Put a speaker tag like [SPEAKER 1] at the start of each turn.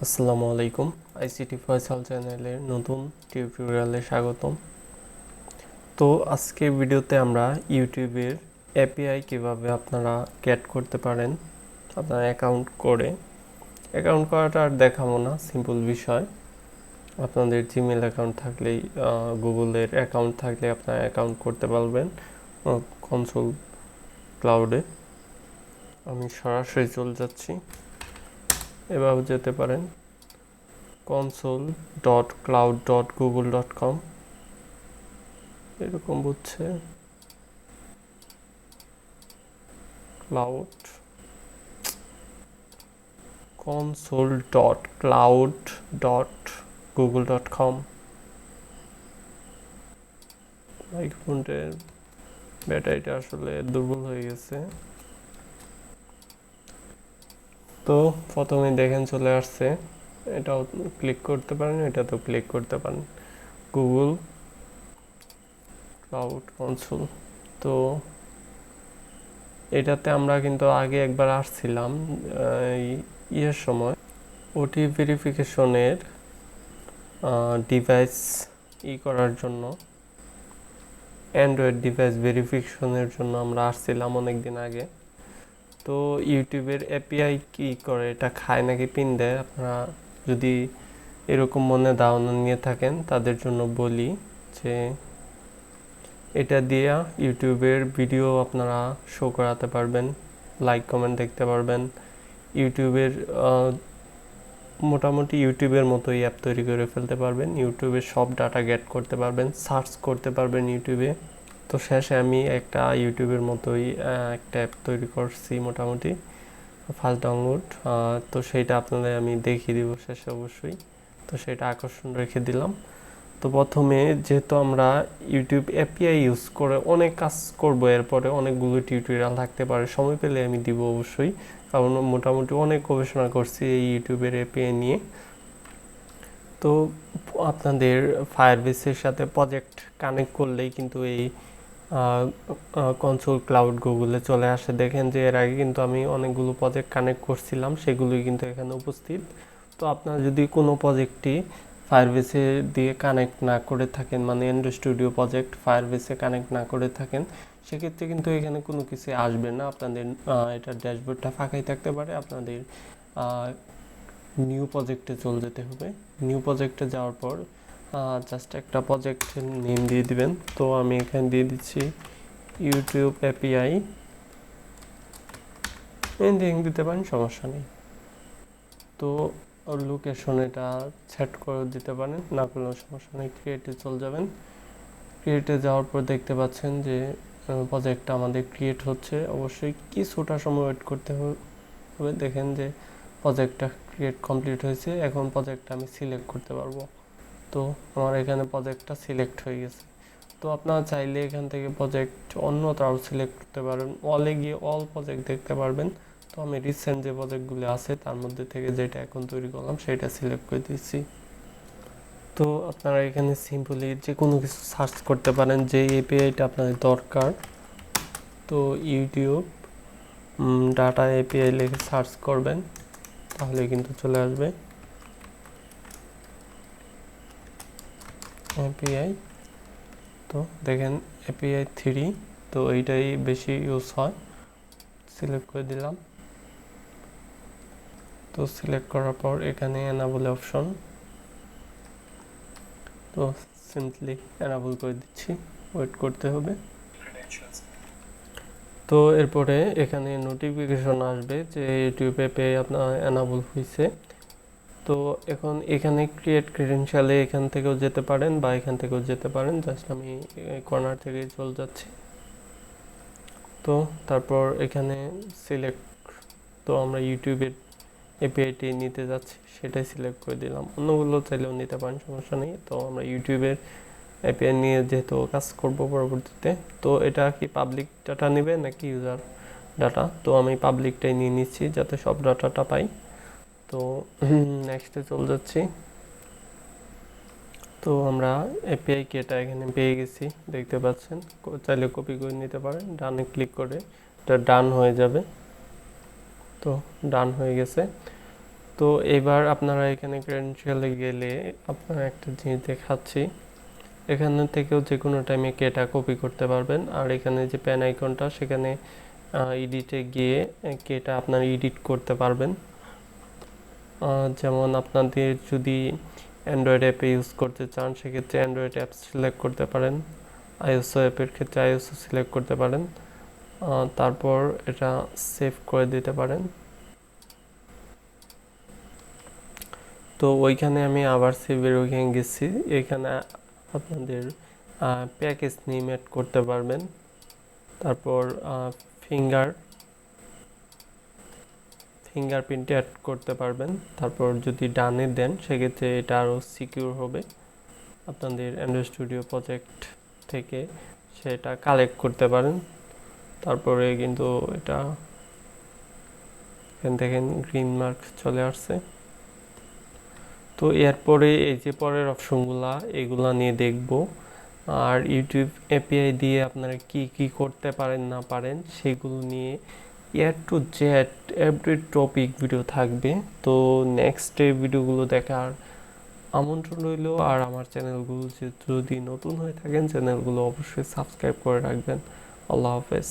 [SPEAKER 1] আসসালামু আলাইকুম। আইসিটি ফয়সাল চ্যানেলের নতুন টিউটোরিয়ালে স্বাগতম। তো আজকে ভিডিওতে আমরা ইউটিউবের এপিআই কিভাবে আপনারা গেট করতে পারেন আপনার অ্যাকাউন্ট করাটা আর দেখাবো না, সিম্পল বিষয়। আপনাদের জিমেল অ্যাকাউন্ট থাকলেই গুগলের অ্যাকাউন্ট থাকলে আপনারা অ্যাকাউন্ট করতে পারবেন কনসোল ক্লাউডে। আমি সরাসরি চলে যাচ্ছি, এভাবে যেতে পারেন console.cloud.google.com, এরকম বুঝছে ক্লাউড console.cloud.google.com। এই ফোনটার ব্যাটারিটা আসলে দুর্বল হয়ে গেছে। তো প্রথমে দেখেন চলে আসছে, এটাও ক্লিক করতে পারেন, এটাতেও ক্লিক করতে পারেন, গুগল ক্লাউড কনসোল। তো এটাতে আমরা কিন্তু আগে একবার আসছিলাম ইয়ের সময় ওটি ভেরিফিকেশনের ডিভাইস করার জন্য, অ্যান্ড্রয়েড ডিভাইস ভেরিফিকেশনের জন্য আমরা আসছিলাম অনেক দিন আগে। তো ইউটিউবের এপিআই কি করে, এটা খায় নাকি পিন দেয়? আপনারা যদি এরকম মনে ধারণা নিয়ে থাকেন তাদের জন্য বলি যে এটা দিয়ে ইউটিউবের ভিডিও আপনারা শো করাতে পারবেন, লাইক কমেন্ট দেখতে পারবেন, ইউটিউবের মোটামুটি ইউটিউবের মতোই অ্যাপ তৈরি করে ফেলতে পারবেন, ইউটিউবের সব ডাটা গেট করতে পারবেন, সার্চ করতে পারবেন ইউটিউবে। তো শেষে আমি একটা ইউটিউবের মতোই একটা অ্যাপ তৈরি করছি মোটামুটি, ফার্স্ট ডাউনলোড। তো সেইটা আপনাদের আমি দেখিয়ে দিব শেষে অবশ্যই। তো সেটা আকর্ষণ রেখে দিলাম। তো প্রথমে যেহেতু আমরা ইউটিউব এপিআই ইউজ করে অনেক কাজ করব, এরপরে অনেকগুলো টিউটোরিয়াল থাকতে পারে, সময় পেলে আমি দিব অবশ্যই, কারণ মোটামুটি অনেক গবেষণা করছি এই ইউটিউবের এপিআই নিয়ে। তো আপনাদের ফায়ারবেসের সাথে প্রজেক্ট কানেক্ট করলেই কিন্তু এই কনসোল ক্লাউড গুগলে চলে আসে। দেখেন যে এর আগে কিন্তু আমি অনেকগুলো প্রজেক্ট কানেক্ট করছিলাম, সেগুলোই কিন্তু এখানে উপস্থিত। তো আপনারা যদি কোনো প্রজেক্টটি ফায়ারবেসে দিয়ে কানেক্ট না করে থাকেন, মানে অ্যান্ড্রয়েড স্টুডিও প্রজেক্ট ফায়ারবেসে কানেক্ট না করে থাকেন, সেক্ষেত্রে কিন্তু এখানে কোনো কিছু আসবে না। আপনাদের এটা ড্যাশবোর্ডটা ফাঁকাই থাকতে পারে, আপনাদের নিউ প্রজেক্টে চলে যেতে হবে। নিউ প্রজেক্টে যাওয়ার পর জাস্ট একটা প্রজেক্ট নেম দিয়ে দিবেন। তো আমি এখানে দিয়ে দিচ্ছি ইউটিউব এপিআই, এন্ডিং দিতে পারেন, সমস্যা নেই। তো লোকেশন এটা সেট করে দিতে পারেন, না করলেও সমস্যা নেই। ক্রিয়েটে চলে যাবেন, ক্রিয়েটে যাওয়ার পর দেখতে পাচ্ছেন যে প্রজেক্টটা আমাদের ক্রিয়েট হচ্ছে। অবশ্যই কিছুটা সময় ওয়েট করতে হবে। দেখেন যে প্রজেক্টটা ক্রিয়েট কমপ্লিট হয়েছে। এখন প্রজেক্টটা আমি সিলেক্ট করতে পারবো। তো আমার এখানে প্রজেক্টটা সিলেক্ট হয়ে গেছে। তো আপনারা চাইলে এখান থেকে প্রজেক্ট অন্যটাও সিলেক্ট করতে পারেন, অলে গিয়ে অল প্রজেক্ট দেখতে পারবেন। তো আমি রিসেন্ট যে প্রজেক্টগুলো আছে তার মধ্যে থেকে যেটা এখন তৈরি করলাম সেটা সিলেক্ট করে দিচ্ছি। তো আপনারা এখানে সিম্পলি যে কোনো কিছু সার্চ করতে পারেন, যে এপিআইটা আপনাদের দরকার। তো ইউটিউব ডাটা এপিআই লিখে সার্চ করবেন, তাহলে কিন্তু চলে আসবে এপিআই। তো দেখেন এপিআই 3, তো এইটাই বেশি ইউজ হয়। সিলেক্ট করে দিলাম। তো সিলেক্ট করার পর এখানে এনাবল অপশন, তো সিম্পলি এনাবল করে দিচ্ছি, ওয়েট করতে হবে। তো এরপরে এখানে নোটিফিকেশন আসবে যে ইউটিউব অ্যাপে আপনার এনাবল হয়েছে। তো এখন এখানে ক্রিয়েট ক্রেডেনশিয়ালে এখান থেকেও যেতে পারেন বা এখান থেকেও যেতে পারেন। জাস্ট আমি কর্নার থেকে চলে যাচ্ছি। তো তারপর এখানে সিলেক্ট, তো আমরা ইউটিউবের এপিআইটি নিতে যাচ্ছি, সেটাই সিলেক্ট করে দিলাম। অন্যগুলো চাইলেও নিতে পারেন, সমস্যা নেই। তো আমরা ইউটিউবের এপিআই নিয়ে যেহেতু কাজ করব পরবর্তীতে, তো এটা কি পাবলিক ডাটা নেবে নাকি ইউজার ডাটা? তো আমি পাবলিকটাই নিয়ে নিচ্ছি যাতে সব ডাটাটা পাই। তো নেক্সটে চলে যাচ্ছি। তো আমরা এপিআই কিটা এখানে পেয়ে গেছি, দেখতে পাচ্ছেন। চাইলে কপি করে নিতে পারেন, ডানে ক্লিক করে এটা ডান হয়ে যাবে। তো ডান হয়ে গেছে। তো এবার আপনারা এখানে ক্রেডেনশিয়ালে গেলে আপনারা একটা জিনিস দেখাচ্ছি, এখানে থেকেও যে কোনো টাইমে কেটা কপি করতে পারবেন। আর এখানে যে পেন আইকনটা, সেখানে এডিটে গিয়ে কেটা আপনারা এডিট করতে পারবেন। যেমন আপনাদের যদি অ্যান্ড্রয়েড অ্যাপে ইউজ করতে চান, সেক্ষেত্রে অ্যান্ড্রয়েড অ্যাপ সিলেক্ট করতে পারেন, আইওএস অ্যাপের ক্ষেত্রে আইওএস সিলেক্ট করতে পারেন, তারপর এটা সেভ করে দিতে পারেন। তো ওইখানে আমি আবার সেভের ওইখানে গেছি, এখানে আপনাদের প্যাকেজ নেম অ্যাড করতে পারবেন, তারপর ফিঙ্গারপ্রিন্ট অ্যাড করতে পারবেন। তারপর যদি ডানে দেন সেক্ষেত্রে এটা আরও সিকিউর হবে, আপনাদের অ্যান্ড্রয়েড স্টুডিও প্রজেক্ট থেকে সেটা কালেক্ট করতে পারেন। তারপরে কিন্তু এটা এখান থেকে গ্রিন মার্ক চলে আসছে। তো এরপরে এই যে পরের অপশনগুলা, এগুলা নিয়ে দেখব। আর ইউটিউব এপিআই দিয়ে আপনারা কি কি করতে পারেন না পারেন সেগুলো নিয়ে A to Z every topic video থাকবে। তো নেক্সট ভিডিওগুলো দেখার আমন্ত্রণ রইল। আর আমার চ্যানেলগুলো যদি নতুন হয়ে থাকেন, চ্যানেলগুলো অবশ্যই সাবস্ক্রাইব করে রাখবেন। আল্লাহ হাফেজ।